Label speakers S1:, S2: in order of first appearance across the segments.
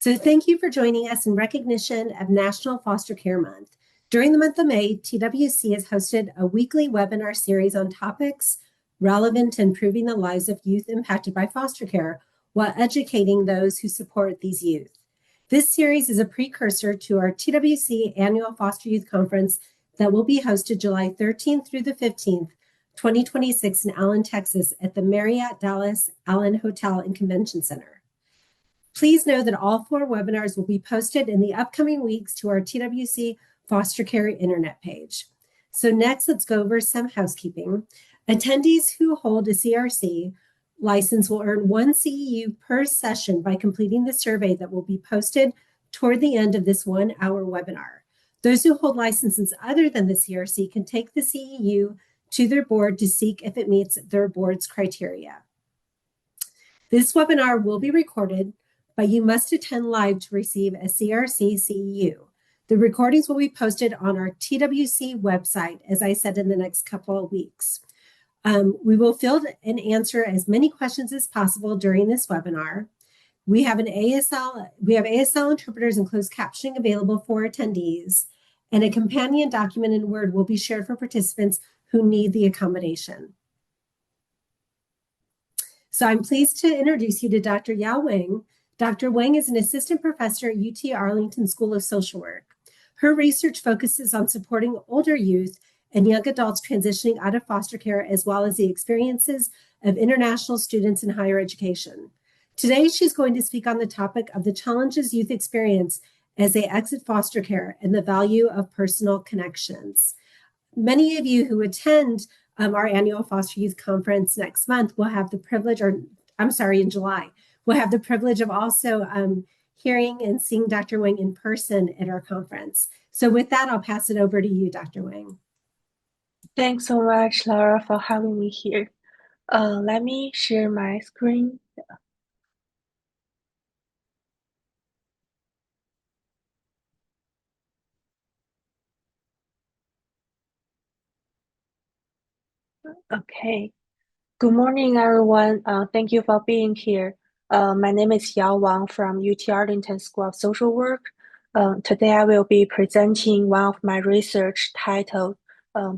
S1: So thank you for joining us in recognition of National Foster Care Month. During the month of May, TWC has hosted a weekly webinar series on topics relevant to improving the lives of youth impacted by foster care while educating those who support these youth. This series is a precursor to our TWC Annual Foster Youth Conference that will be hosted July 13th through the 15th, 2026 in Allen, Texas at the Marriott Dallas Allen Hotel and Convention Center. Please know that all 4 webinars will be posted in the upcoming weeks to our TWC Foster Care Internet page. So next, let's go over some housekeeping. Attendees who hold a CRC license will earn 1 CEU per session by completing the survey that will be posted toward the end of this 1-hour webinar. Those who hold licenses other than the CRC can take the CEU to their board to seek if it meets their board's criteria. This webinar will be recorded, but you must attend live to receive a CRC CEU. The recordings will be posted on our TWC website, as I said, in the next couple of weeks. We will field and answer as many questions as possible during this webinar. We have ASL interpreters and closed captioning available for attendees, and a companion document in Word will be shared for participants who need the accommodation. So I'm pleased to introduce you to Dr. Yao Wang. Dr. Wang is an assistant professor at UT Arlington School of Social Work. Her research focuses on supporting older youth and young adults transitioning out of foster care, as well as the experiences of international students in higher education. Today, she's going to speak on the topic of the challenges youth experience as they exit foster care and the value of personal connections. Many of you who attend our annual Foster Youth Conference next month will have the privilege, in July, we'll have the privilege of also hearing and seeing Dr. Wang in person at our conference. So with that, I'll pass it over to you, Dr. Wang.
S2: Thanks so much, Laura, for having me here. Let me share my screen. Okay. Good morning, everyone. Thank you for being here. My name is Yao Wang from UT Arlington School of Social Work. Today, I will be presenting one of my research titled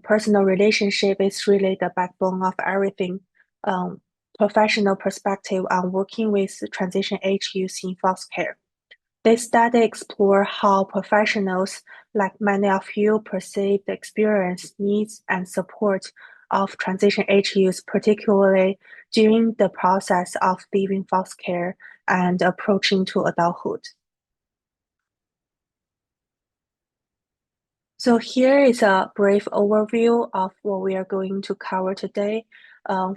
S2: Personal Relationship is Really the Backbone of Everything, Professional Perspective on Working with Transition Age Youth in Foster Care. This study explores how professionals, like many of you, perceive the experience, needs, and support of transition age youth, particularly during the process of leaving foster care and approaching to adulthood. So here is a brief overview of what we are going to cover today.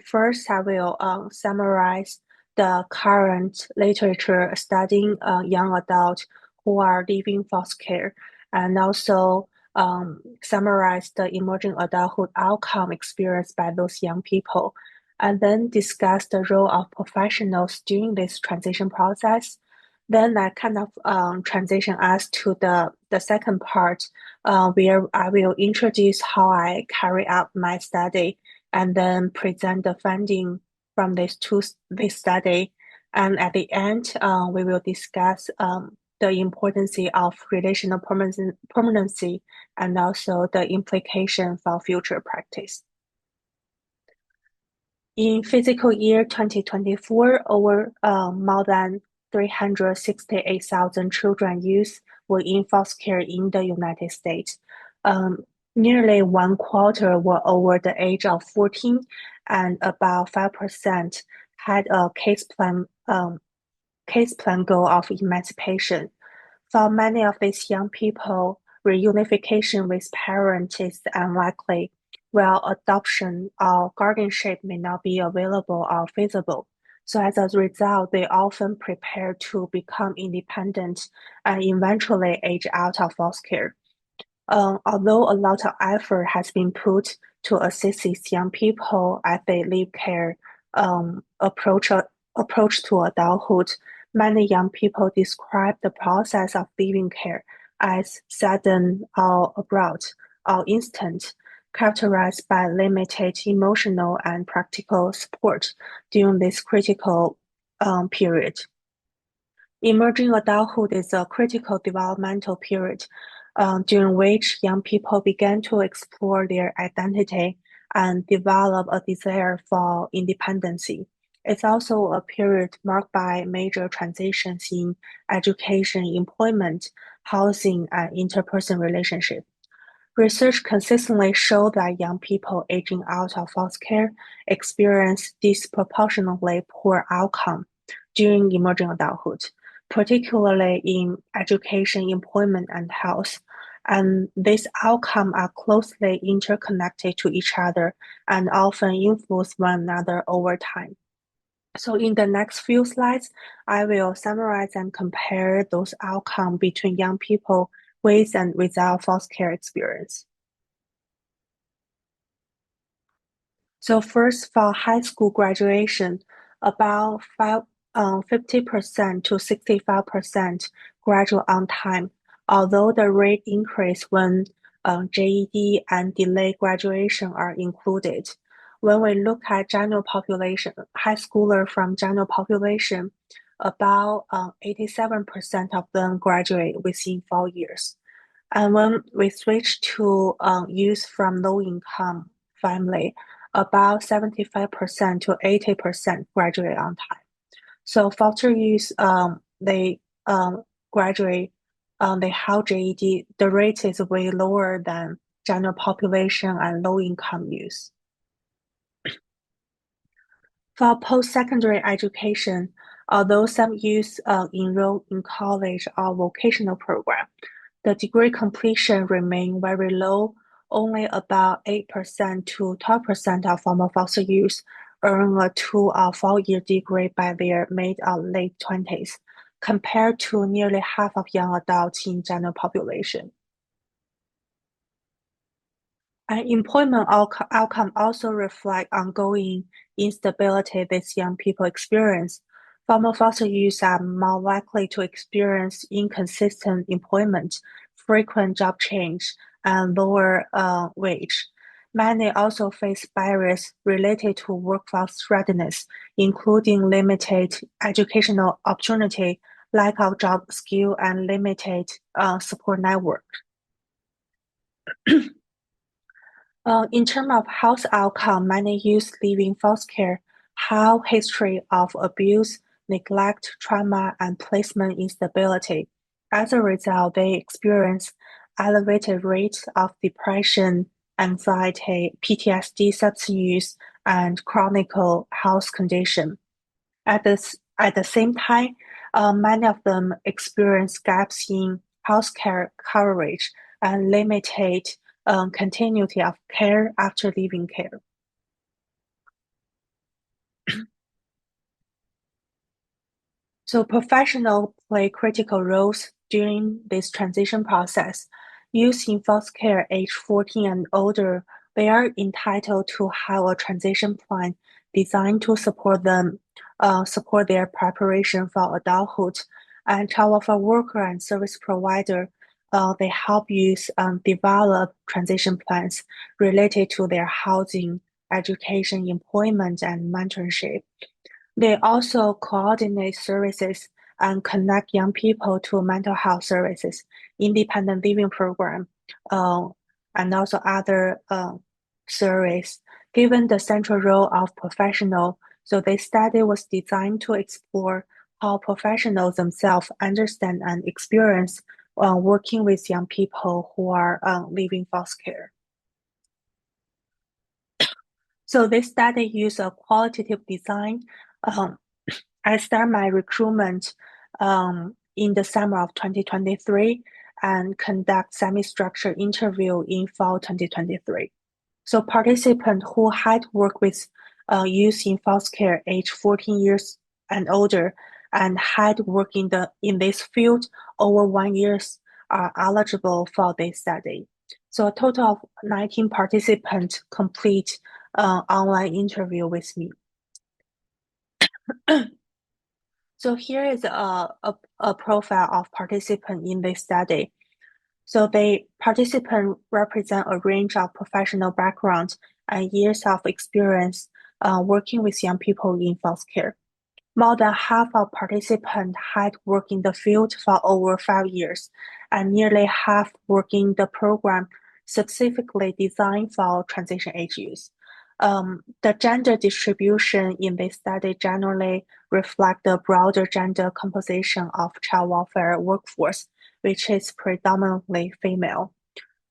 S2: First, I will summarize the current literature studying young adults who are leaving foster care, and also summarize the emerging adulthood outcome experienced by those young people, and then discuss the role of professionals during this transition process. Then I kind of transition us to the second part, where I will introduce how I carry out my study and then present the finding from this study. And at the end, we will discuss the importance of relational permanency and also the implication for future practice. In fiscal year 2024, over more than 368,000 children and youth were in foster care in the United States. Nearly 1/4 were over the age of 14, and about 5% had a case plan goal of emancipation. For many of these young people, reunification with parents is unlikely, while adoption or guardianship may not be available or feasible. So as a result, they often prepare to become independent and eventually age out of foster care. Although a lot of effort has been put to assist these young people as they leave care, approach to adulthood, many young people describe the process of leaving care as sudden or abrupt or instant, characterized by limited emotional and practical support during this critical period. Emerging adulthood is a critical developmental period during which young people begin to explore their identity and develop a desire for independency. It's also a period marked by major transitions in education, employment, housing, and interpersonal relationships. Research consistently shows that young people aging out of foster care experience disproportionately poor outcome during emerging adulthood, particularly in education, employment, and health. And these outcomes are closely interconnected to each other and often influence one another over time. So in the next few slides, I will summarize and compare those outcomes between young people with and without foster care experience. So first, for high school graduation, about 50% to 65% graduate on time, although the rate increase when JED and delayed graduation are included. When we look at general population, high schooler from general population, about 87% of them graduate within 4 years. And when we switch to youth from low income family, about 75% to 80% graduate on time. So foster youth, they graduate, they have JED. The rate is way lower than general population and low income youth. For post-secondary education, although some youth enroll in college or vocational program, the degree completion remain very low. Only about 8% to 12% of former foster youth earn a 2 or 4 year degree by their mid or late 20s, compared to nearly half of young adults in general population. And employment outcome also reflect ongoing instability these young people experience. Former foster youth are more likely to experience inconsistent employment, frequent job change, and lower wage. Many also face barriers related to workforce readiness, including limited educational opportunity, lack of job skill, and limited support network. In terms of health outcome, many youth living foster care have history of abuse, neglect, trauma, and placement instability. As a result, they experience elevated rates of depression, anxiety, PTSD, substance use, and chronic health condition. At the same time, many of them experience gaps in healthcare coverage and limited continuity of care after leaving care. So professionals play critical roles during this transition process. Youth in foster care age 14 and older, they are entitled to have a transition plan designed to support them, support their preparation for adulthood. And child welfare worker and service provider, they help youth develop transition plans related to their housing, education, employment, and mentorship. They also coordinate services and connect young people to mental health services, independent living program, uh, and also other service. Given the central role of professional, so this study was designed to explore how professionals themselves understand and experience working with young people who are living foster care. So this study used a qualitative design. I start my recruitment in the summer of 2023 and conduct semi-structured interview in fall 2023. So participants who had worked with youth in foster care age 14 years and older and had worked in this field over 1 year are eligible for this study. So a total of 19 participants complete online interview with me. So here is a profile of participant in this study. So the participant represent a range of professional backgrounds and years of experience working with young people in foster care. More than half of participants had worked in the field for over 5 years, and nearly half worked in the program specifically designed for transition age youth. The gender distribution in this study generally reflect the broader gender composition of child welfare workforce, which is predominantly female.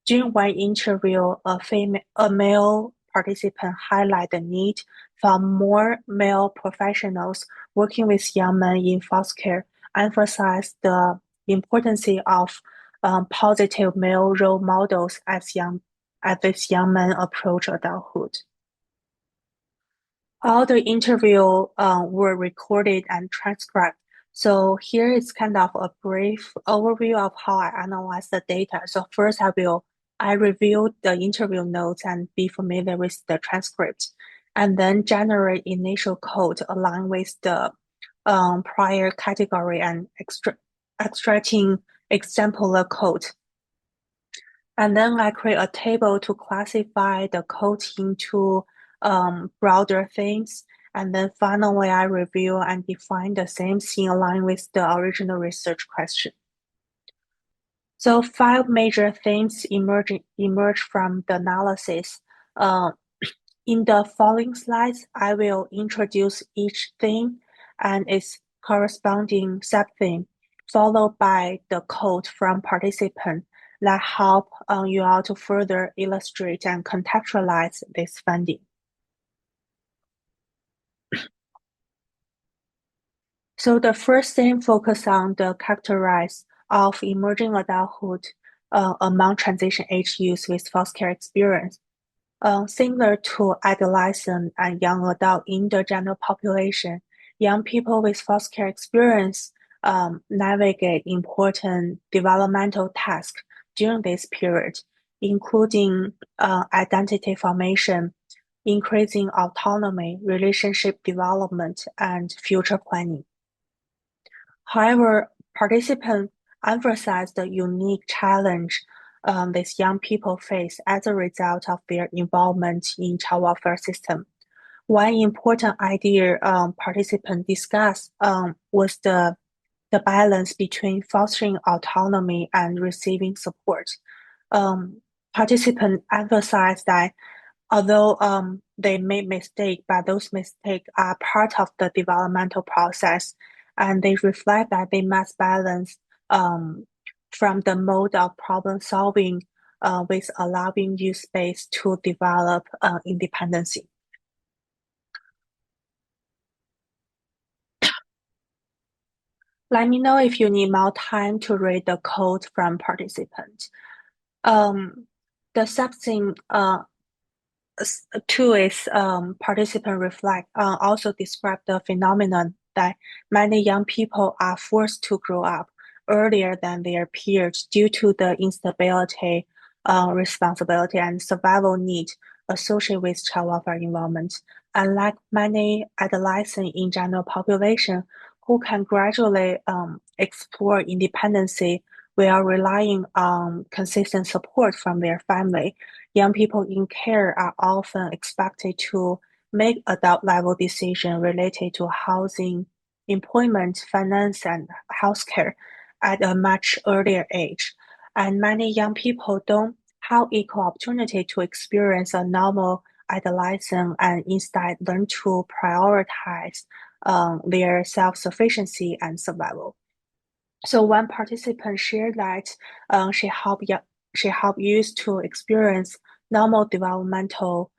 S2: During one interview, a male participant highlighted the need for more male professionals working with young men in foster care, emphasized the importance of positive male role models as these young men approach adulthood. All the interview were recorded and transcribed. So here is kind of a brief overview of how I analyze the data. So first I review the interview notes and be familiar with the transcript, and then generate initial code aligned with the prior category and extracting exemplar code. And then I create a table to classify the code into broader themes. And then finally, I review and define the same thing aligned with the original research question. So 5 major themes emerge from the analysis. In the following slides, I will introduce each theme and its corresponding subtheme, followed by the code from participants that help you all to further illustrate and contextualize this finding. So the first theme focuses on the characteristics of emerging adulthood among transition age youth with foster care experience. Similar to adolescent and young adult in the general population, young people with foster care experience navigate important developmental tasks during this period, including identity formation, increasing autonomy, relationship development, and future planning. However, participants emphasize the unique challenge these young people face as a result of their involvement in child welfare system. One important idea participants discussed was the balance between fostering autonomy and receiving support. Participants emphasized that although they made mistakes, but those mistakes are part of the developmental process, and they reflect that they must balance from the mode of problem solving with allowing youth space to develop independency. Let me know if you need more time to read the code from participants. The subtheme two is participant reflect also describe the phenomenon that many young people are forced to grow up earlier than their peers due to the instability, responsibility, and survival need associated with child welfare involvement. Unlike many adolescents in general population who can gradually explore independency while relying on consistent support from their family, young people in care are often expected to make adult-level decisions related to housing, employment, finance, and healthcare at a much earlier age. And many young people don't have equal opportunity to experience a normal adolescence and instead learn to prioritize their self-sufficiency and survival. So one participant shared that she helped youth to experience normal developmental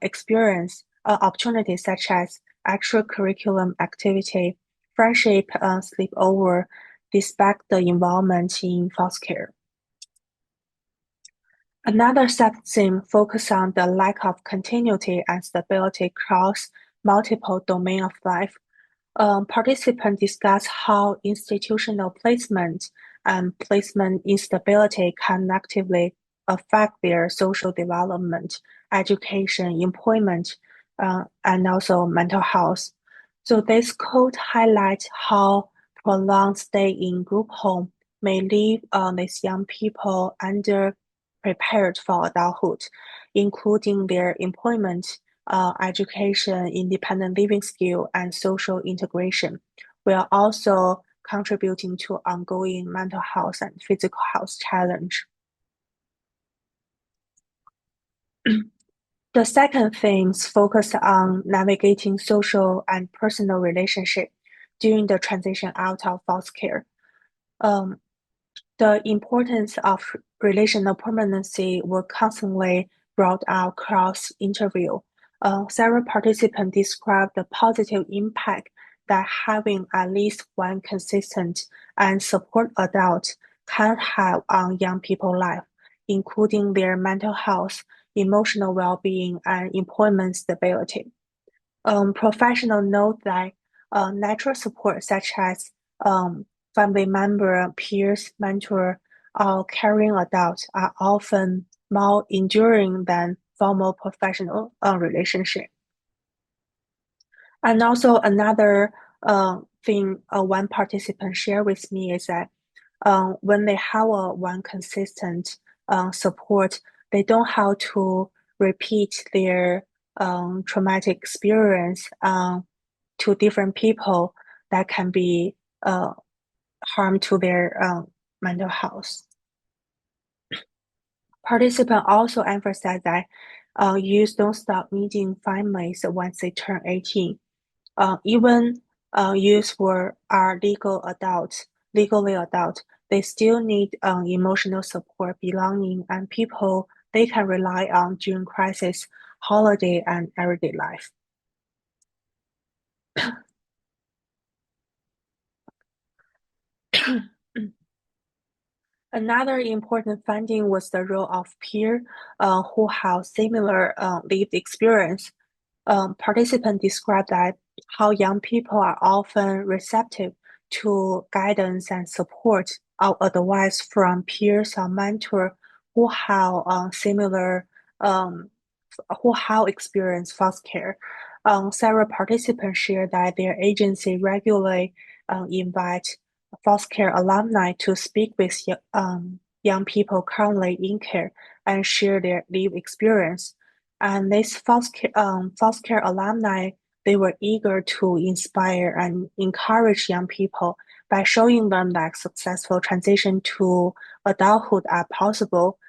S2: experience opportunities such as extracurricular activity, friendship, sleepover, despite the involvement in foster care. Another subtheme focuses on the lack of continuity and stability across multiple domains of life. Participants discuss how institutional placement and placement instability can negatively affect their social development, education, employment, and also mental health. So this code highlights how prolonged stay in group home may leave these young people underprepared for adulthood, including their employment, education, independent living skill, and social integration, while also contributing to ongoing mental health and physical health challenge. The second things focus on navigating social and personal relationship during the transition out of foster care. The importance of relational permanency were constantly brought out across interview. Several participants described the positive impact that having at least one consistent and support adult can have on young people's life, including their mental health, emotional well-being, and employment stability. Professionals note that natural support such as family member, peers, mentor, or caring adults are often more enduring than formal professional relationship. And also another thing one participant shared with me is that when they have one consistent support, they don't have to repeat their traumatic experience to different people that can be harm to their mental health. Participants also emphasize that youth don't stop needing families once they turn 18. Even youth are legally adult, they still need emotional support, belonging, and people they can rely on during crisis, holiday, and everyday life. Another important finding was the role of peers who have similar lived experience. Participants described that how young people are often receptive to guidance and support or advice from peers or mentors who have similar um, who have experienced foster care. Several participants share that their agency regularly invite foster care alumni to speak with young people currently in care and share their lived experience. And these foster care alumni, they were eager to inspire and encourage young people by showing them that successful transition to adulthood are possible.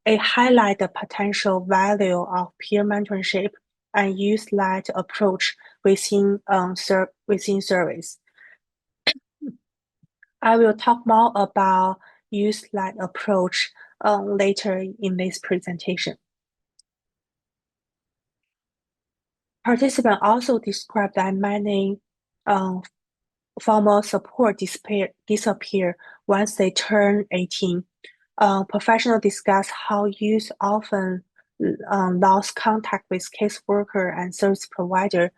S2: It highlights the potential value of peer mentorship and youth-led approach within service. I will talk more about youth-led approach later in this presentation. Participants also described that many formal support disappear once they turn 18. Professionals discuss how youth often lost contact with caseworker and service provider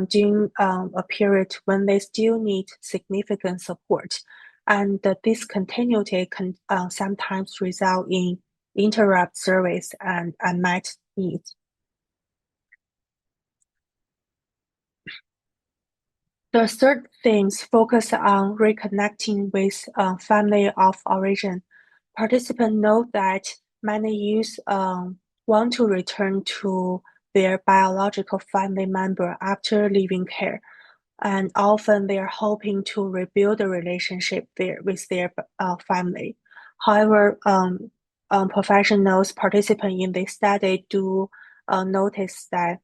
S2: during a period when they still need significant support. And the discontinuity can sometimes result in interrupt service and unmet needs. The third things focus on reconnecting with family of origin. Participants note that many youth want to return to their biological family member after leaving care, and often they are hoping to rebuild a relationship with their family. However, professionals participating in this study do notice that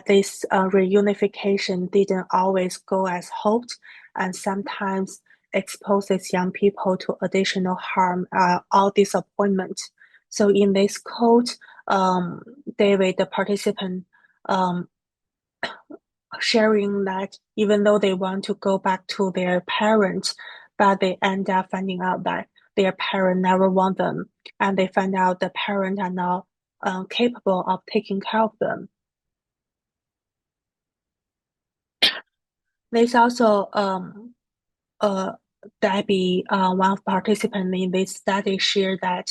S2: this reunification didn't always go as hoped and sometimes exposes young people to additional harm or disappointment. So in this quote, David, the participant, sharing that even though they want to go back to their parents, but they end up finding out that their parent never want them, and they find out the parents are not capable of taking care of them. There's also Debbie, one participant in this study, shared that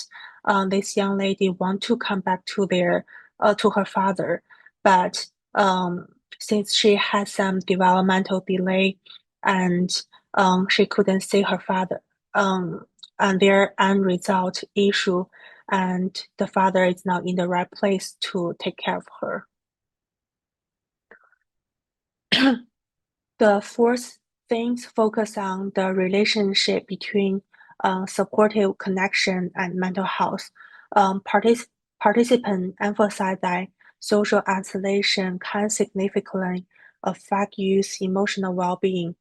S2: this young lady want to come back to her father, but since she had some developmental delay and she couldn't see her father, and their unresolved issue, and the father is not in the right place to take care of her. The fourth things focus on the relationship between supportive connection and mental health. Participants emphasize that social isolation can significantly affect youth emotional well-being,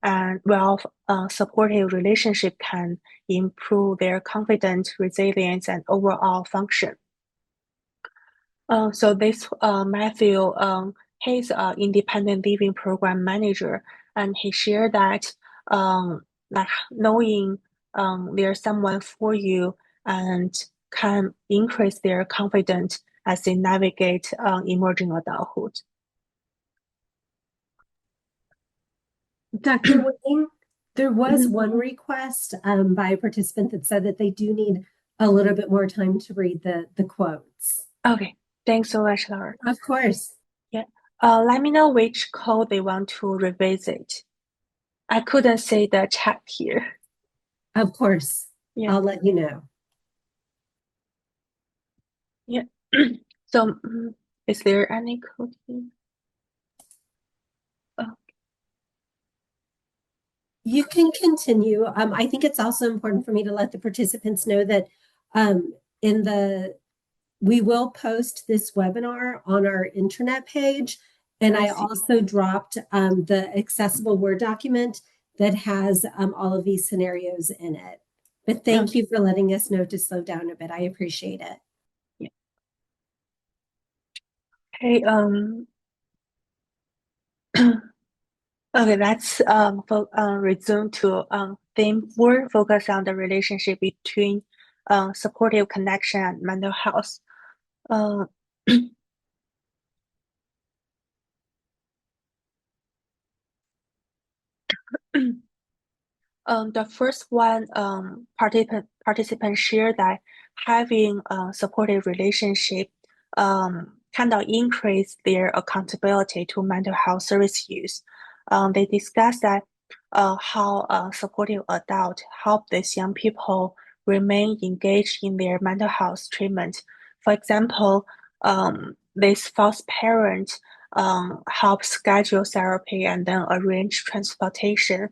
S2: and while supportive relationship can improve their confidence, resilience, and overall function. So this Matthew, he's an independent living program manager, and he shared that like knowing there's someone for you and can increase their confidence as they navigate emerging adulthood.
S1: Dr. Wang, there was one request by a participant that said that they do need a little bit more time to read the quotes.
S2: Okay, thanks so much, Laura.
S1: Of course.
S2: Yeah. Let me know which code they want to revisit. I couldn't see the chat here.
S1: Of course.
S2: Yeah.
S1: I'll let you know.
S2: Yeah. So, is there any code here? Oh,
S1: You can continue. I think it's also important for me to let the participants know that we will post this webinar on our intranet page. And I also dropped the accessible Word document that has all of these scenarios in it. But thank you for letting us know to slow down a bit. I appreciate it.
S2: yeah. Okay, okay, let's resume to theme 4, focus on the relationship between supportive connection and mental health. Uh, the first one, participants share that having a supportive relationship kind of increase their accountability to mental health service use. They discuss that how a supportive adult help these young people remain engaged in their mental health treatment. For example, this foster parent help schedule therapy and then arrange transportation,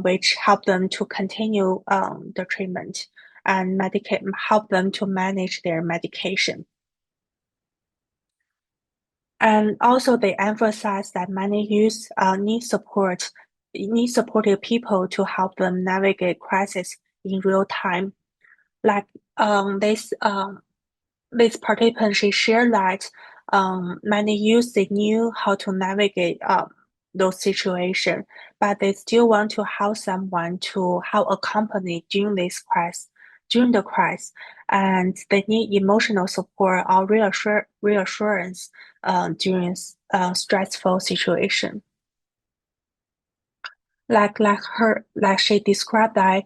S2: which help them to continue the treatment and help them to manage their medication. And also they emphasize that many youth need supportive people to help them navigate crisis in real time. Like this participant, she shared that many youth, they knew how to navigate those situations, but they still want to help someone to help accompany during the crisis, and they need emotional support or reassurance during stressful situation. Like she described that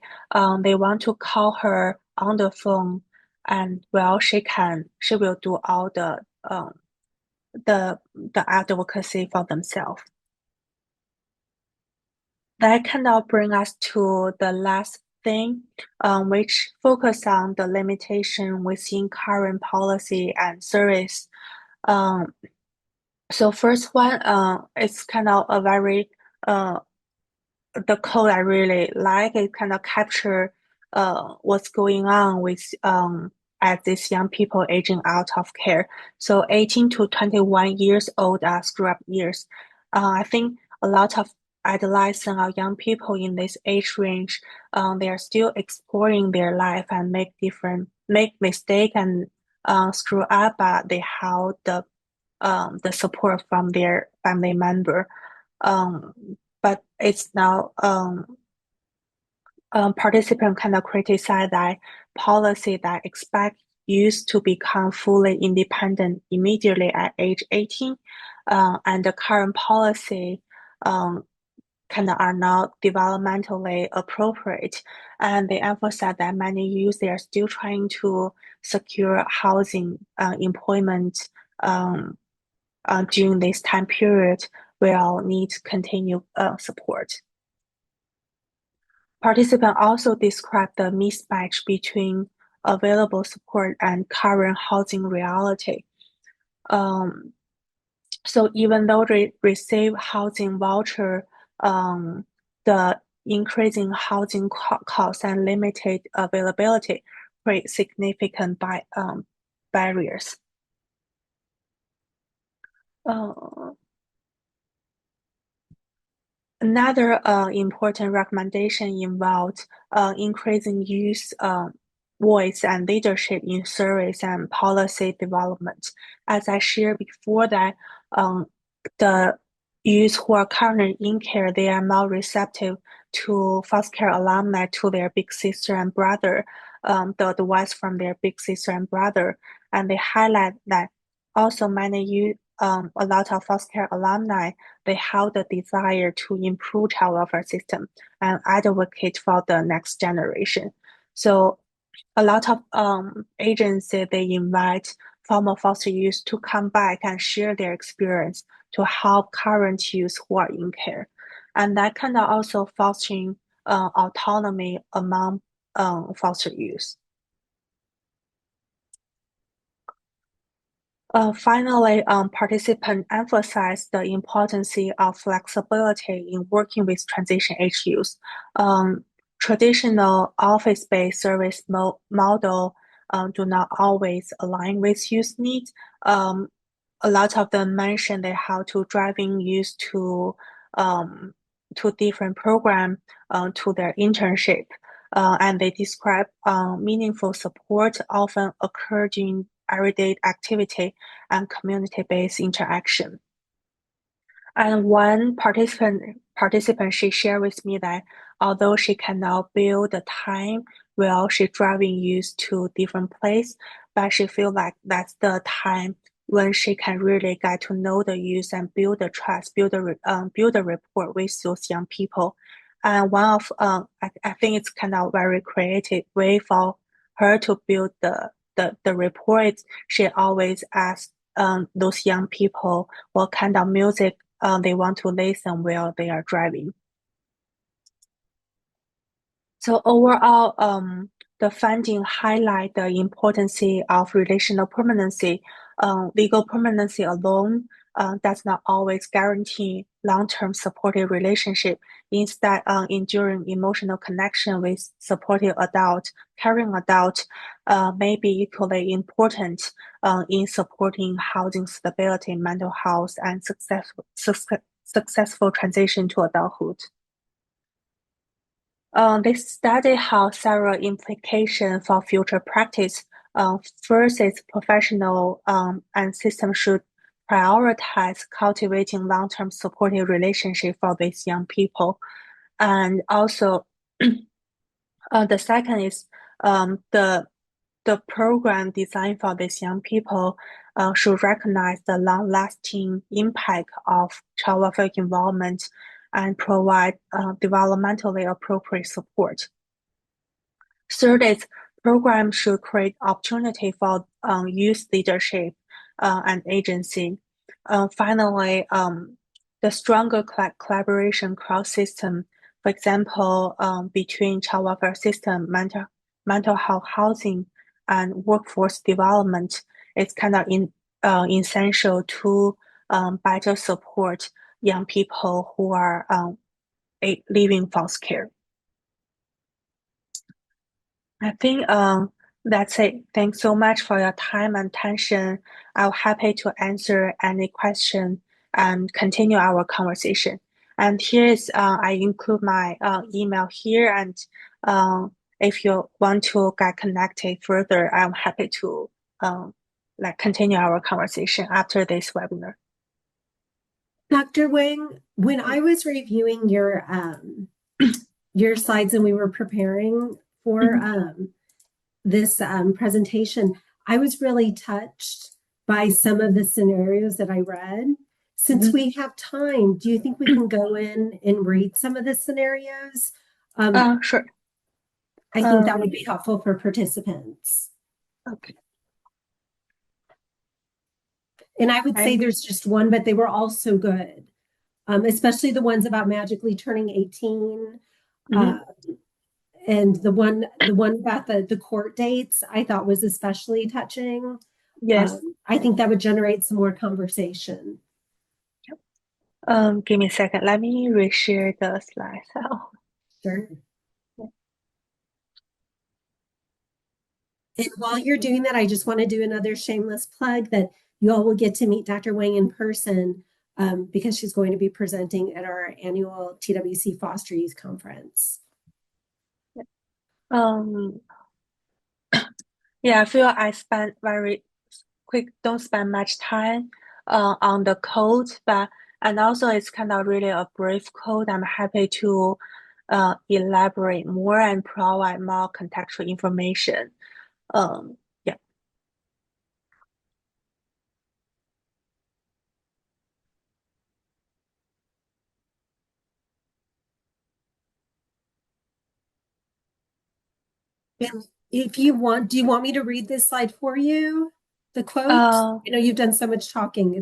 S2: they want to call her on the phone, and well, she will do all the advocacy for themselves. That kind of bring us to the last thing, which focus on the limitation within current policy and service. So first one, it's kind of a very the code I really like. It kind of capture what's going on with as these young people aging out of care. So 18 to 21 years old are screw-up years. I think a lot of adolescent or young people in this age range, they are still exploring their life and make mistake and screw up, but they have the support from their family member. But it's now participant kind of criticize that policy that expect youth to become fully independent immediately at age 18, and the current policy kind of are not developmentally appropriate, and they emphasize that many youth, they are still trying to secure housing, employment during this time period, will need continued support. Participants also described the mismatch between available support and current housing reality. So even though they receive housing voucher, the increasing housing costs and limited availability create significant barriers. Another important recommendation involves increasing youth voice and leadership in service and policy development. As I shared before that the youth who are currently in care, they are more receptive to foster care alumni, to their big sister and brother, the advice from their big sister and brother. And they highlight that also many youth, a lot of foster care alumni, they have the desire to improve child welfare system and advocate for the next generation. So a lot of agencies, they invite former foster youth to come back and share their experience to help current youth who are in care. And that kind of also fostering autonomy among foster youth. Finally, participants emphasize the importance of flexibility in working with transition age youth. Traditional office-based service model do not always align with youth needs. A lot of them mention they have to driving youth to different program to their internship, and they describe meaningful support often occurred in everyday activity and community-based interaction. And one participant, she shared with me that although she cannot build the time while she driving youth to different place, but she feel like that's the time when she can really get to know the youth and build the trust, build a rapport with those young people. And one of I think it's kind of very creative way for her to build the rapport. She always asks those young people what kind of music they want to listen while they are driving. So overall, the finding highlight the importance of relational permanency. Legal permanency alone does not always guarantee long-term supportive relationship. Instead, enduring emotional connection with supportive adult, caring adult, may be equally important in supporting housing stability, mental health, and successful transition to adulthood. This study has several implications for future practice. First is professional and system should prioritize cultivating long-term supportive relationship for these young people. And also, the second is the program designed for these young people should recognize the long-lasting impact of child welfare involvement and provide developmentally appropriate support. Third is programs should create opportunity for youth leadership and agency. Finally, the stronger collaboration cross system, for example, between child welfare system, mental health, housing, and workforce development, is kind of essential to better support young people who are living foster care. I think that's it. Thanks so much for your time and attention. I'm happy to answer any question and continue our conversation. And here is I include my email here, and if you want to get connected further, I'm happy to continue our conversation after this webinar.
S1: Dr. Wang, when I was reviewing your slides and we were preparing for this presentation, I was really touched by some of the scenarios that I read. Since we have time, do you think we can go in and read some of the scenarios?
S2: Sure.
S1: I think that would be helpful for participants.
S2: Okay.
S1: And I would say there's just one, but they were all so good, especially the ones about magically turning 18. And the one about the court dates I thought was especially touching.
S2: Yes.
S1: I think that would generate some more conversation.
S2: Give me a second. Let me reshare the slide. Oh,
S1: Sure. And while you're doing that, I just want to do another shameless plug that you all will get to meet Dr. Wang in person, because she's going to be presenting at our annual TWC Foster Youth Conference.
S2: um, yeah, I feel I spent very quick, don't spend much time on the code, but and also it's kind of really a brief code. I'm happy to elaborate more and provide more contextual information. Yeah.
S1: And if you want, do you want me to read this slide for you? The quote?
S2: Uh,
S1: I know you've done so much talking.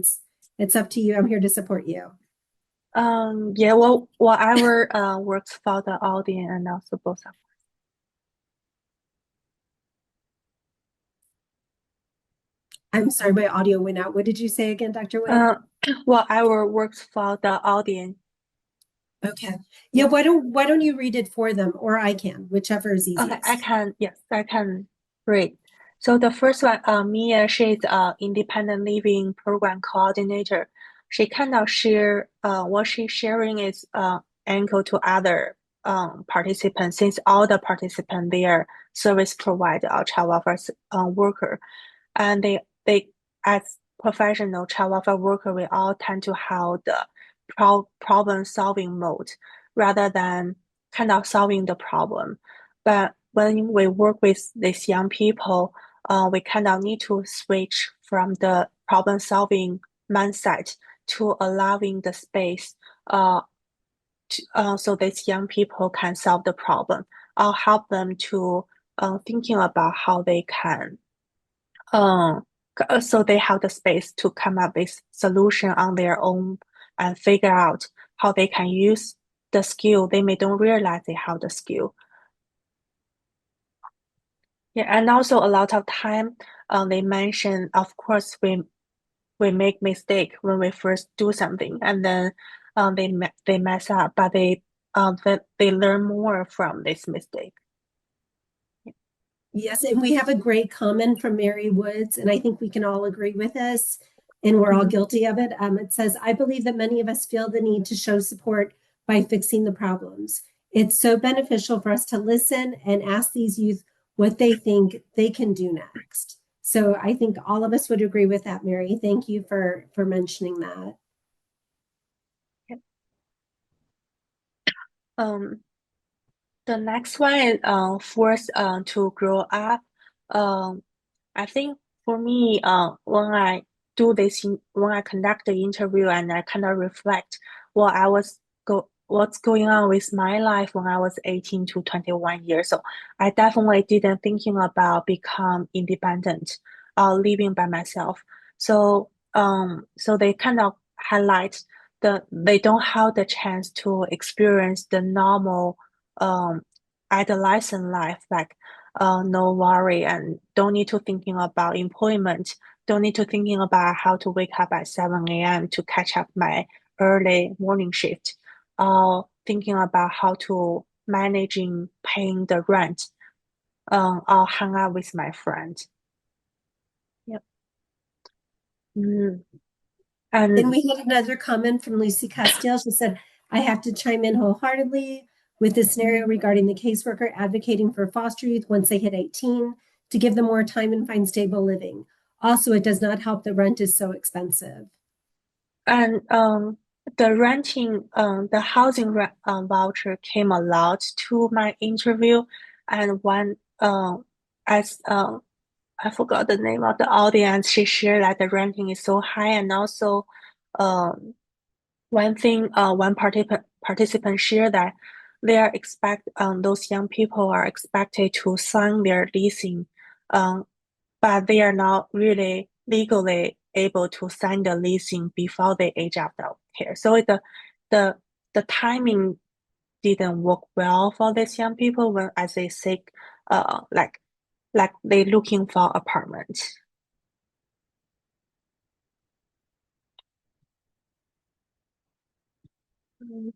S1: It's up to you. I'm here to support you.
S2: yeah, well, whatever works for the audience and also both of
S1: I'm sorry, my audio went out. What did you say again, Dr. Wang?
S2: uh, whatever works for the audience.
S1: Okay. Yeah,
S2: Yeah.
S1: why don't you read it for them, or I can, whichever is
S2: Okay, I
S1: easiest.
S2: can, yes, I can read. So the first one, Mia, she's independent living program coordinator. She kind of share, what she's sharing is angle to other participants, since all the participants, they are service provider or child welfare worker. And they as professional child welfare worker, we all tend to have the problem solving mode rather than kind of solving the problem. But when we work with these young people, we kind of need to switch from the problem solving mindset to allowing the space so these young people can solve the problem. I'll help them to thinking about how they can um, so they have the space to come up with solution on their own and figure out how they can use the skill. They may don't realize they have the skill. Yeah, and also a lot of time, they mention, of course, we make mistake when we first do something, and then they mess up, but they learn more from this mistake.
S1: Yes, and we have a great comment from Mary Woods, and I think we can all agree with this, and we're all
S2: Mhm.
S1: guilty of it. It says, I believe that many of us feel the need to show support by fixing the problems. It's so beneficial for us to listen and ask these youth what they think they can do next. So I think all of us would agree with that, Mary. Thank you for mentioning that.
S2: Yep. Um, the next one is force to grow up. Um, I think for me, when I when I conduct the interview and I kind of reflect what's going on with my life when I was 18 to 21 years old, I definitely didn't thinking about become independent, living by myself. So they kind of highlight they don't have the chance to experience the normal um adolescent life, like no worry and don't need to thinking about employment, don't need to thinking about how to wake up at 7 a.m. to catch up my early morning shift, thinking about how to managing paying the rent, or hang out with my friends. Yep. Mm.
S1: And
S2: And
S1: we had another comment from Lucy Castile. She said, I have to chime in wholeheartedly with the scenario regarding the caseworker advocating for foster youth once they hit 18 to give them more time and find stable living. Also, it does not help that rent is so expensive.
S2: and the housing voucher came a lot to my interview, and one as I forgot the name of the audience. She shared that the ranking is so high, and also, um, one participant shared that they are expect those young people are expected to sign their leasing, um, but they are not really legally able to sign the leasing before the age of the care. So the the timing didn't work well for these young people when as they seek like they looking for apartment. Mm.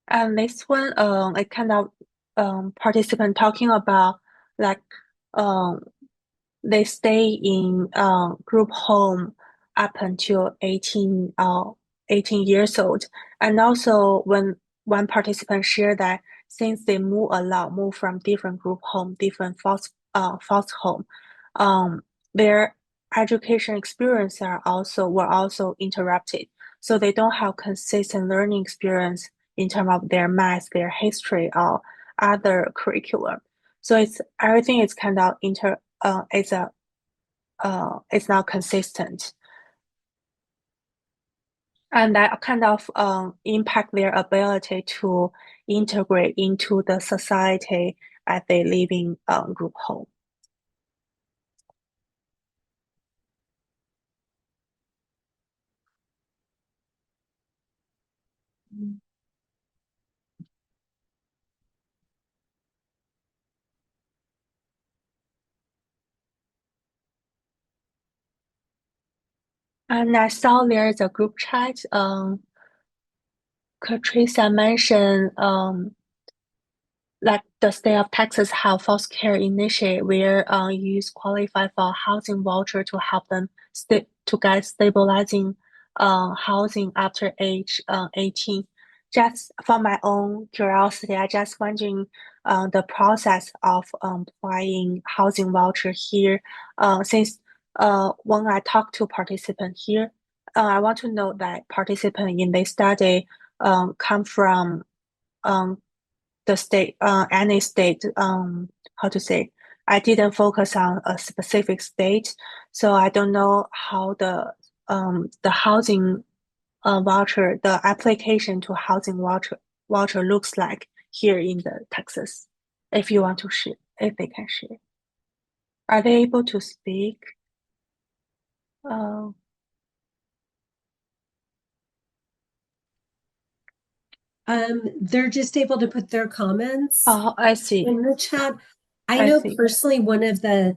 S2: And this one, I kind of participant talking about like um they stay in group home up until 18 years old. And also when one participant shared that since they move a lot, move from different group home, different foster home, um, their education experience were also interrupted. So they don't have consistent learning experience in terms of their math, their history, or other curriculum. So it's everything is kind of it's not consistent, and that kind of impact their ability to integrate into the society as they live in group home. Mm. And I saw there's a group chat. Katrina mentioned like the state of Texas have foster care initiative where youth qualify for housing voucher to help them to get stabilizing housing after age 18. Just for my own curiosity, I just wondering the process of applying housing voucher here. Since when I talk to participant here, I want to know that participant in this study come from um, the state, any state, how to say, I didn't focus on a specific state, so I don't know how the housing voucher, the application to housing voucher looks like here in the Texas. If you want to share, if they can share, are they able to speak? Uh,
S1: They're just able to put their comments
S2: oh, I see.
S1: in the chat. I
S2: I
S1: know
S2: see.
S1: personally one of the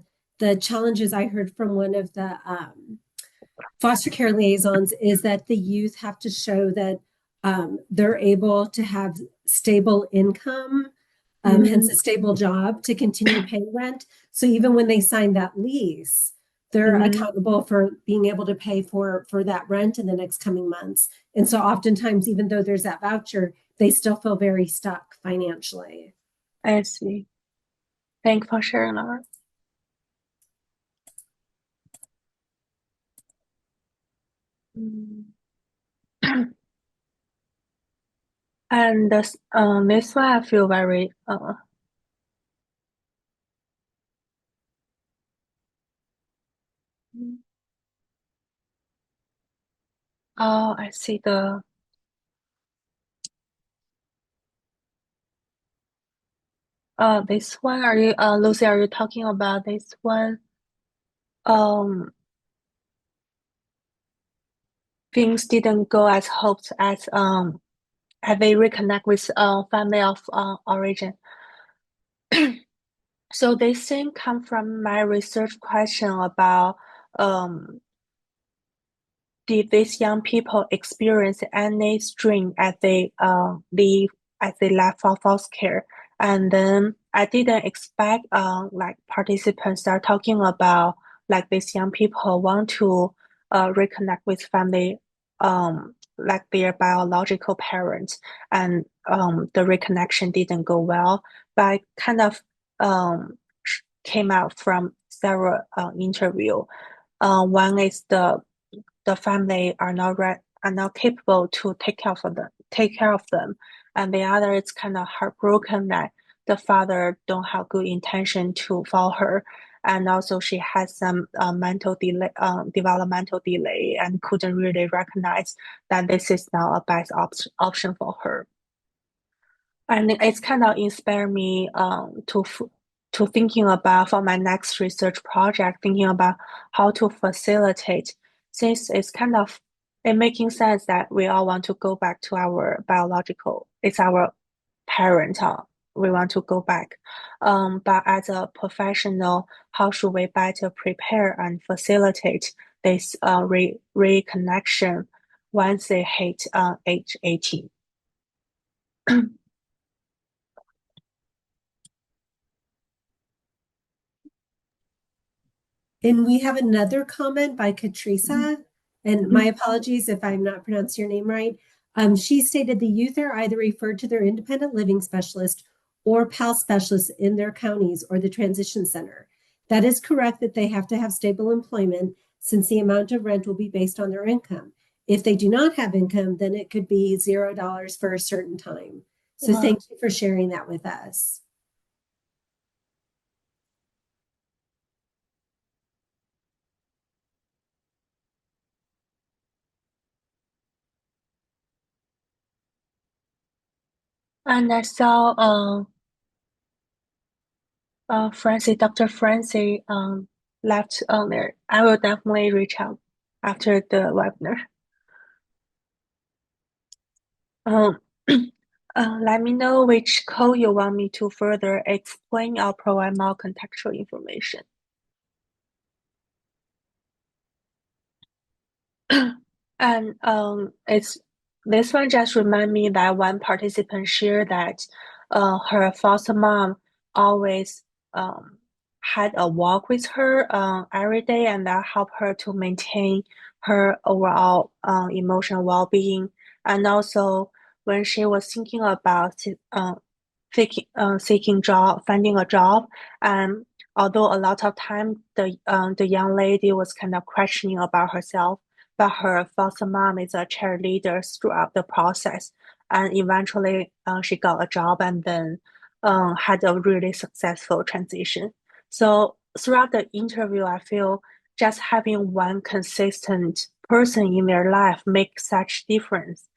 S1: challenges I heard from one of the foster care liaisons is that the youth have to show that they're able to have stable income, hence
S2: Mm-hmm.
S1: a stable job to continue paying rent. So even when they sign that lease, they're
S2: Mm-hmm.
S1: accountable for being able to pay for that rent in the next coming months. And so oftentimes, even though there's that voucher, they still feel very stuck financially.
S2: I see. Thank you for sharing, Laura. Mm. And this one I feel very oh, I see this one. Are you Lucy, are you talking about this one? Um Things didn't go as hoped as they reconnect with family of origin. So this thing come from my research question about um did these young people experience any strain as they leave as they left for foster care? And then I didn't expect like participants are talking about like these young people want to reconnect with family like their biological parents, and the reconnection didn't go well. But I kind of came out from several interview. One is the family are not capable to take care of them, and the other is kind of heartbroken that the father don't have good intention to follow her, and also she has some mental delay, developmental delay, and couldn't really recognize that this is now a best option for her. And it's kind of inspired me to thinking about for my next research project, thinking about how to facilitate since it making sense that we all want to go back to our biological, it's our parent, we want to go back. But as a professional, how should we better prepare and facilitate this reconnection once they hit age 18?
S1: And we have another comment by Katrisa, and my apologies if I'm not pronouncing your name right. She stated the youth are either referred to their independent living specialist or PAL specialist in their counties or the transition center. That is correct that they have to have stable employment since the amount of rent will be based on their income. If they do not have income, then it could be $0 for a certain time. So
S2: Wow.
S1: thank you for sharing that with us.
S2: And I saw Dr. Francie left on there. I will definitely reach out after the webinar. Um, let me know which code you want me to further explain or provide more contextual information. And it's this one just remind me that one participant shared that her foster mom always had a walk with her every day, and that helped her to maintain her overall emotional well-being. And also, when she was thinking about seeking job, finding a job, and although a lot of time the young lady was kind of questioning about herself, but her foster mom is a cheerleader throughout the process, and eventually she got a job and then had a really successful transition. So throughout the interview, I feel just having one consistent person in their life makes such difference.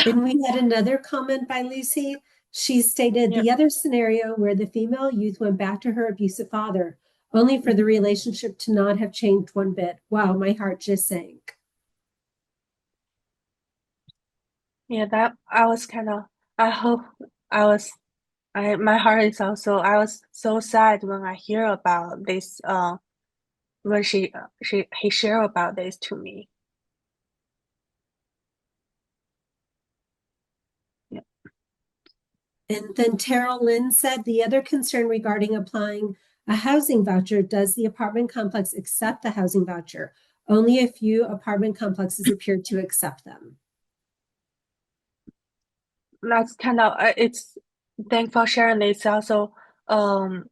S1: And we had another comment by Lucy. She stated
S2: Yeah.
S1: the other scenario where the female youth went back to her abusive father, only for the relationship to not have changed one bit. Wow, my heart just sank.
S2: Yeah, that I was kind of, I hope I was, my heart is also, I was so sad when I hear about this, when he shared about this to me. Yeah.
S1: And then Terrell Lynn said the other concern regarding applying a housing voucher, does the apartment complex accept the housing voucher? Only a few apartment complexes appear to accept them.
S2: That's kind of, it's, thanks for sharing this also, um,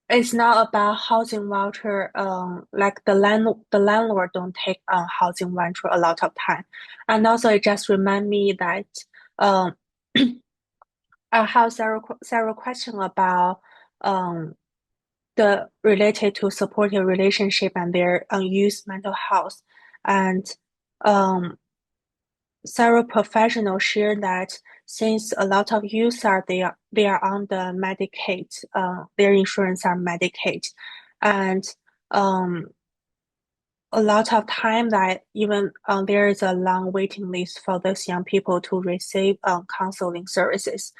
S2: it's not about housing voucher, like the landlord don't take housing voucher a lot of time. And also it just remind me that, um, I have several questions about um the related to supportive relationship and their youth mental health. And um several professionals share that since a lot of youth they are on the Medicaid, their insurance are Medicaid, and um a lot of time that even there is a long waiting list for those young people to receive counseling services.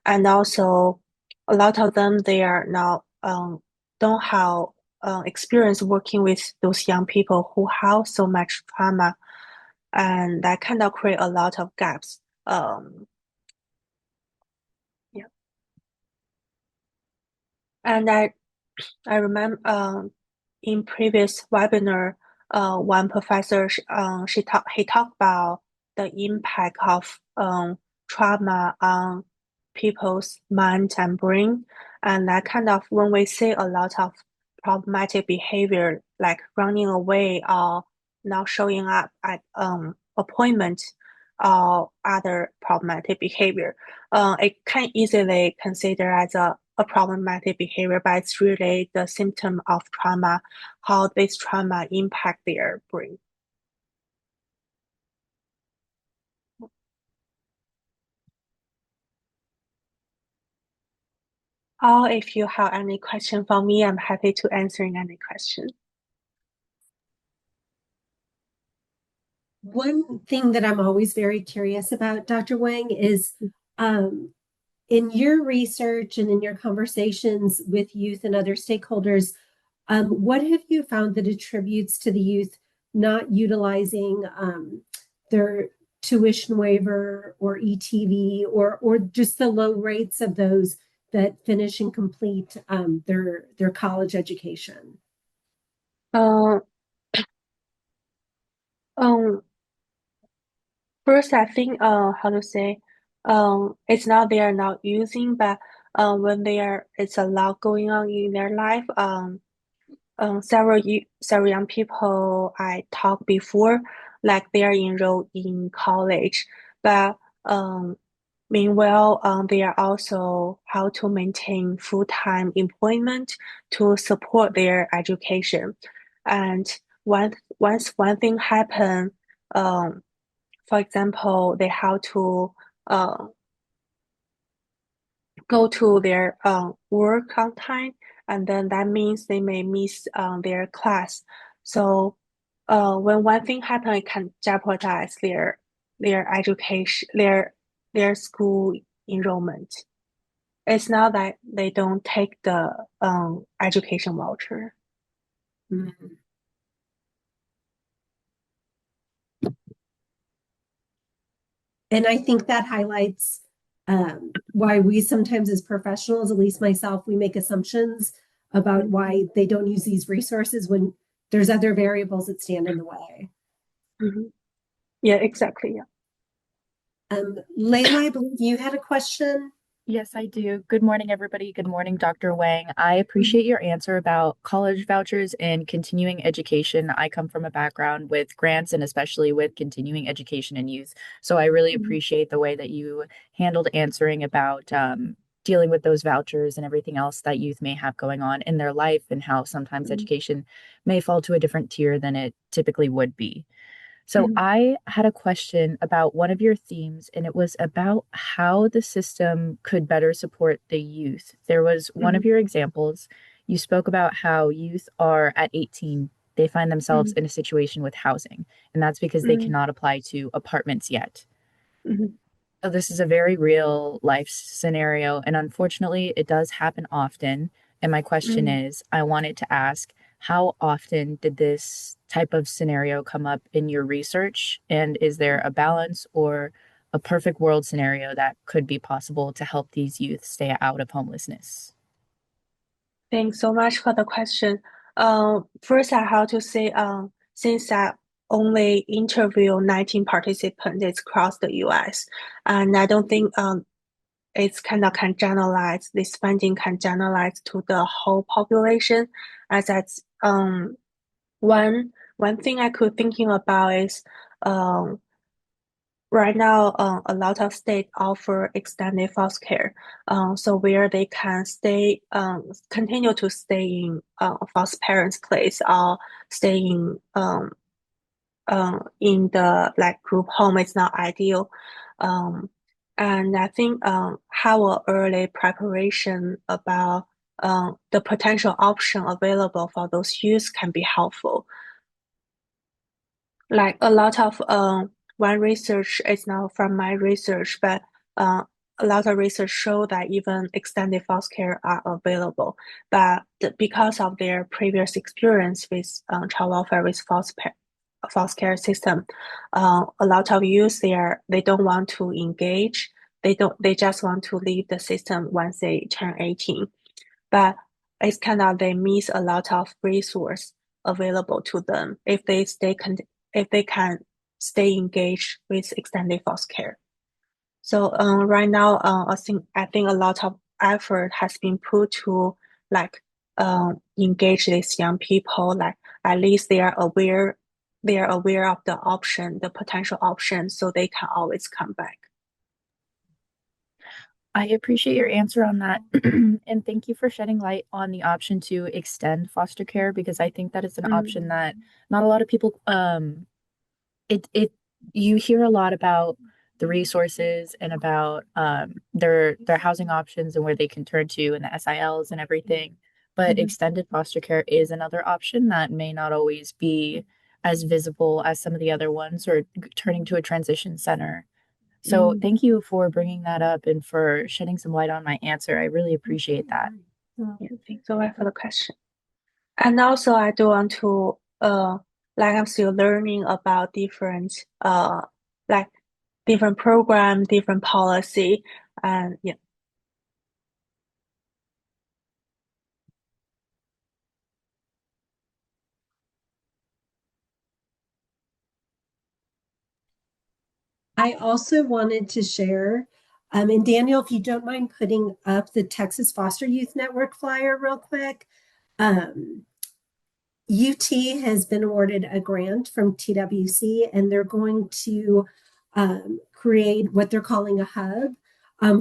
S2: And also a lot of them they are now don't have experience working with those young people who have so much trauma, and that kind of create a lot of gaps. Yeah, and I remember in previous webinar, one professor he talked about the impact of trauma on people's mind and brain, and that kind of when we see a lot of problematic behavior like running away or not showing up at appointment or other problematic behavior, it can easily consider as a problematic behavior, but it's really the symptom of trauma, how this trauma impact their brain. Or if you have any question for me, I'm happy to answer any question.
S1: One thing that I'm always very curious about, Dr. Wang, is um, in your research and in your conversations with youth and other stakeholders, what have you found that attributes to the youth not utilizing their tuition waiver or ETV or just the low rates of those that finish and complete their college education?
S2: Uh, um, First, I think how to say it's not they are not using, but when they are, it's a lot going on in their life. Several young people I talked before, like they are enrolled in college, but meanwhile, they are also how to maintain full-time employment to support their education. And once one thing happen, um, for example, they have to uh, go to their work on time, and then that means they may miss their class. So when one thing happens, it can jeopardize their education, their school enrollment. It's not that they don't take the education voucher.
S1: Mhm. And I think that highlights why we sometimes, as professionals, at least myself, we make assumptions about why they don't use these resources when there's other variables that stand in the way.
S2: Hmm. Yeah, exactly. Yeah.
S1: Layla, I believe you had a question.
S3: Yes, I do. Good morning, everybody. Good morning, Dr. Wang. I
S1: Mhm.
S3: appreciate your answer about college vouchers and continuing education. I come from a background with grants and especially with continuing education in youth. So I really appreciate the way that you handled answering about dealing with those vouchers and everything else that youth may have going on in their life and how sometimes
S1: Mhm.
S3: education may fall to a different tier than it typically would be. So
S2: Mhm.
S3: I had a question about one of your themes, and it was about how the system could better support the youth. There was one of
S2: Mhm.
S3: your examples. You spoke about how youth are at 18, they find themselves
S2: Mhm.
S3: in a situation with housing, and that's because they
S2: Mhm.
S3: cannot apply to apartments yet.
S2: Mhm.
S3: So this is a very real life scenario, and unfortunately, it does happen often. And my question
S2: Mhm.
S3: is, I wanted to ask, how often did this type of scenario come up in your research? And is there a balance or a perfect world scenario that could be possible to help these youth stay out of homelessness?
S2: Thanks so much for the question. First, I have to say, since I only interview 19 participants, it's across the US, and I don't think it's kind of can generalize, this finding can generalize to the whole population, as that's one thing I could thinking about is um right now, a lot of states offer extended foster care, so where they can stay, continue to stay in foster parents' place or stay in the like group home is not ideal. Um, and I think have a early preparation about the potential option available for those youth can be helpful. Like a lot of one research is not from my research, but uh, a lot of research show that even extended foster care are available, but because of their previous experience with child welfare with foster care system, a lot of youth they don't want to engage. They just want to leave the system once they turn 18. But it's kind of they miss a lot of resource available to them if they can stay engaged with extended foster care. So right now, I think a lot of effort has been put to like engage these young people. Like at least they are aware of the option, the potential option, so they can always come back.
S3: I appreciate your answer on that. And thank you for shedding light on the option to extend foster care because I think that is an
S2: Mm,
S3: option that not a lot of people it you hear a lot about the resources and about their housing options and where they can turn to and the SILs and everything. But
S2: mhm,
S3: extended foster care is another option that may not always be as visible as some of the other ones or turning to a transition center. So thank you for bringing that up and for shedding some light on my answer. I really appreciate that.
S2: Yeah, thanks so much for the question. And also, I do want to like I'm still learning about like different program, different policy, and yeah.
S1: I also wanted to share, and Daniel, if you don't mind putting up the Texas Foster Youth Network flyer real quick. UT has been awarded a grant from TWC, and they're going to create what they're calling a hub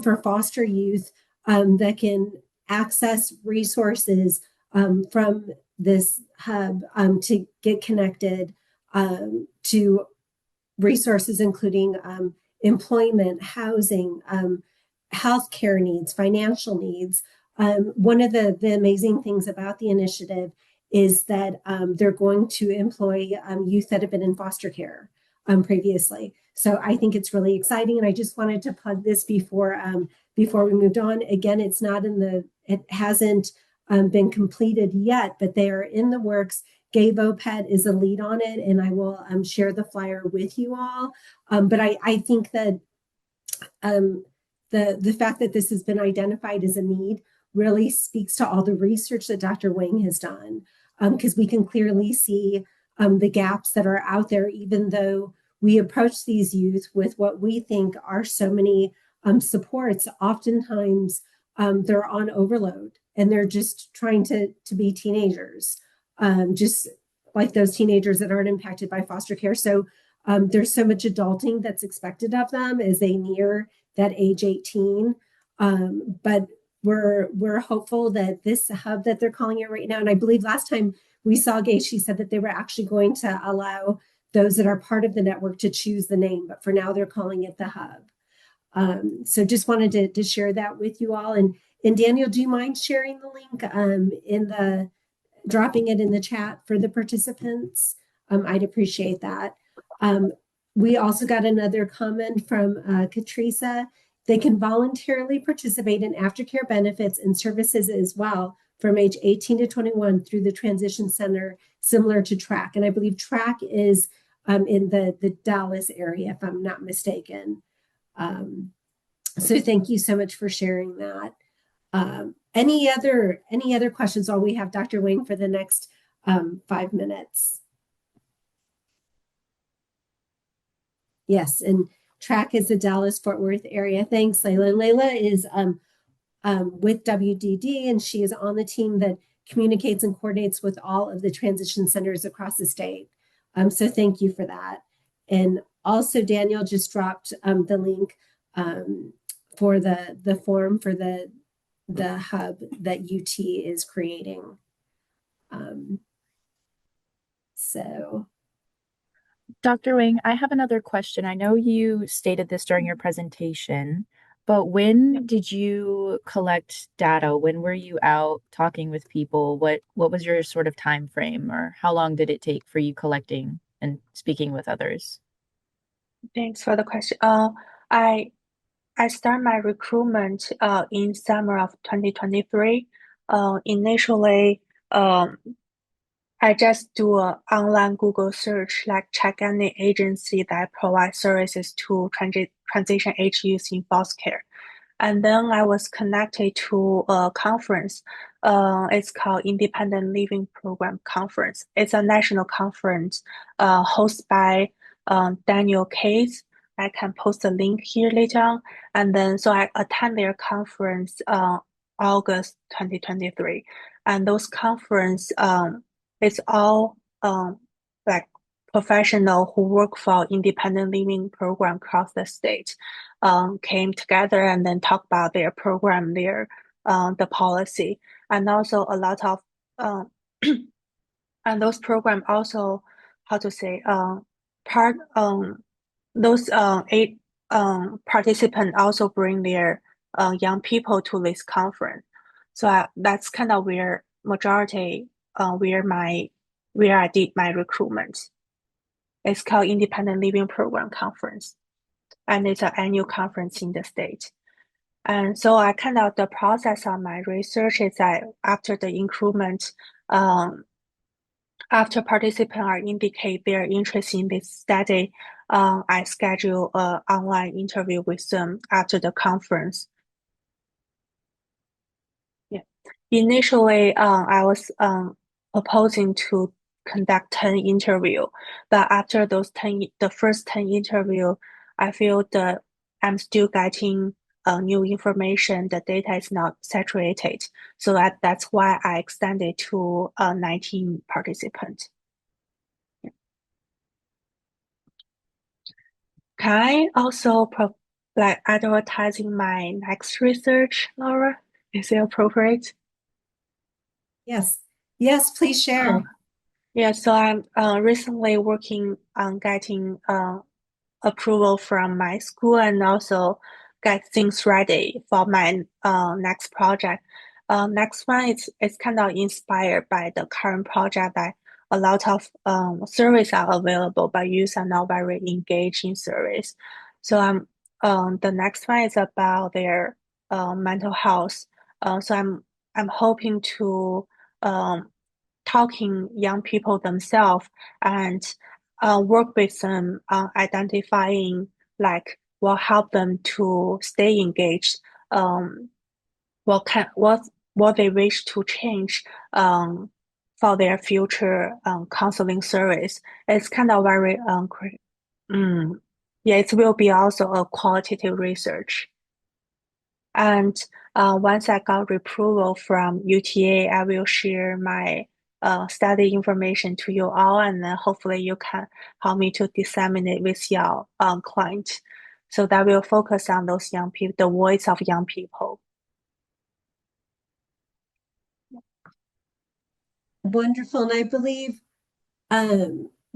S1: for foster youth that can access resources from this hub to get connected to resources including employment, housing, healthcare needs, financial needs. One of the amazing things about the initiative is that they're going to employ youth that have been in foster care previously. So I think it's really exciting, and I just wanted to plug this before we moved on. Again, it hasn't been completed yet, but they are in the works. Gabe Opet is a lead on it, and I will share the flyer with you all. But I think that the fact that this has been identified as a need really speaks to all the research that Dr. Wang has done, because we can clearly see the gaps that are out there, even though we approach these youth with what we think are so many supports. Oftentimes, they're on overload and they're just trying to be teenagers, just like those teenagers that aren't impacted by foster care. So there's so much adulting that's expected of them as they near that age 18. But we're hopeful that this hub that they're calling it right now, and I believe last time we saw Gay, she said that they were actually going to allow those that are part of the network to choose the name, but for now they're calling it the hub. So just wanted to share that with you all. And Daniel, do you mind sharing the link dropping it in the chat for the participants? I'd appreciate that. We also got another comment from Katrisa. They can voluntarily participate in aftercare benefits and services as well from age 18 to 21 through the transition center, similar to TRAC. And I believe TRAC is in the Dallas area, if I'm not mistaken. So thank you so much for sharing that. Any other questions while we have Dr. Wang for the next 5 minutes? Yes, and TRAC is the Dallas-Fort Worth area. Thanks, Layla. Layla is with WDD, and she is on the team that communicates and coordinates with all of the transition centers across the state. So thank you for that. And also, Daniel just dropped the link for the form for the hub that UT is creating. So.
S3: Dr. Wang, I have another question. I know you stated this during your presentation, but when did you collect data? When were you out talking with people? What was your sort of time frame, or how long did it take for you collecting and speaking with others?
S2: Thanks for the question. I start my recruitment in summer of 2023. Initially, I just do an online Google search, like check any agency that provides services to transition age youth in foster care. And then I was connected to a conference. It's called Independent Living Program Conference. It's a national conference hosted by Daniel Case. I can post a link here later on. And then, so I attend their conference August 2023. And those conference, it's all like professional who work for independent living program across the state came together and then talk about their program, the policy, and also a lot of and those program also, how to say, part those eight participants also bring their young people to this conference. So that's kind of where majority where I did my recruitment. It's called Independent Living Program Conference, and it's an annual conference in the state. And so I kind of the process of my research is that after the increment, after participants are indicate their interest in this study, I schedule an online interview with them after the conference. Yeah. Initially, I was proposing to conduct 10 interview, but after those 10, the first 10 interview, I feel that I'm still getting new information. The data is not saturated, so that's why I extended to 19 participants. Can I also like advertising my next research, Laura? Is it appropriate?
S1: Yes. Yes, please share.
S2: Yeah, so I'm recently working on getting approval from my school and also get things ready for my next project. Next one it's kind of inspired by the current project that a lot of surveys are available, but users are not very engaged in surveys. So the next one is about their mental health. So I'm hoping to talking young people themselves and work with them on identifying like what help them to stay engaged, what they wish to change for their future counseling service. It's kind of very yeah, it will be also a qualitative research. And once I got approval from UTA, I will share my study information to you all, and then hopefully you can help me to disseminate with your client. So that will focus on those young people, the voice of young people.
S1: Wonderful. And I believe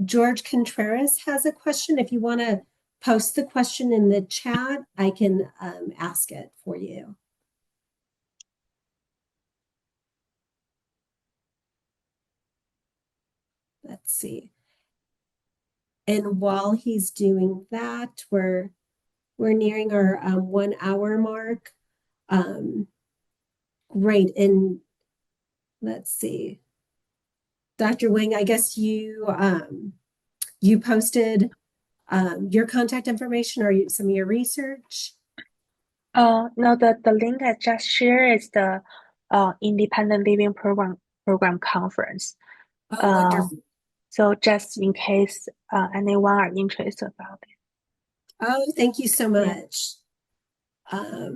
S1: George Contreras has a question. If you want to post the question in the chat, I can ask it for you. Let's see. And while he's doing that, we're nearing our 1 hour mark. Great. And let's see. Dr. Wang, I guess you posted your contact information or some of your research?
S2: No, the link I just shared is the Independent Living Program Conference.
S1: Oh, wonderful.
S2: So just in case anyone are interested about it.
S1: Oh, thank you so much. Yeah.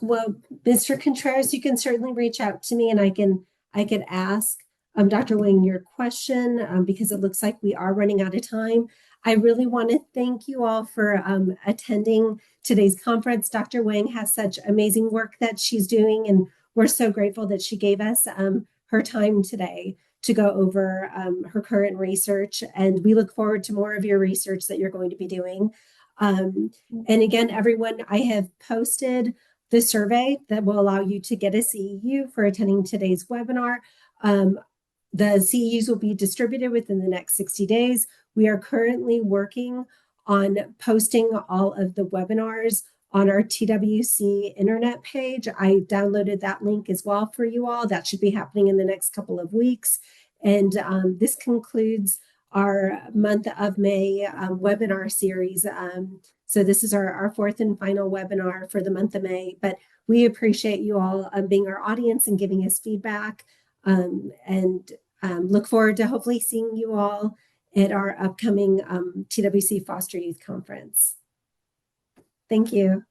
S1: Well, Mr. Contreras, you can certainly reach out to me and I could ask Dr. Wang your question because it looks like we are running out of time. I really want to thank you all for attending today's conference. Dr. Wang has such amazing work that she's doing, and we're so grateful that she gave us her time today to go over her current research. And we look forward to more of your research that you're going to be doing. And again, everyone, I have posted the survey that will allow you to get a CEU for attending today's webinar. The CEUs will be distributed within the next 60 days. We are currently working on posting all of the webinars on our TWC internet page. I downloaded that link as well for you all. That should be happening in the next couple of weeks. And this concludes our month of May webinar series. So this is our fourth and final webinar for the month of May, but we appreciate you all being our audience and giving us feedback, and look forward to hopefully seeing you all at our upcoming TWC Foster Youth Conference. Thank you.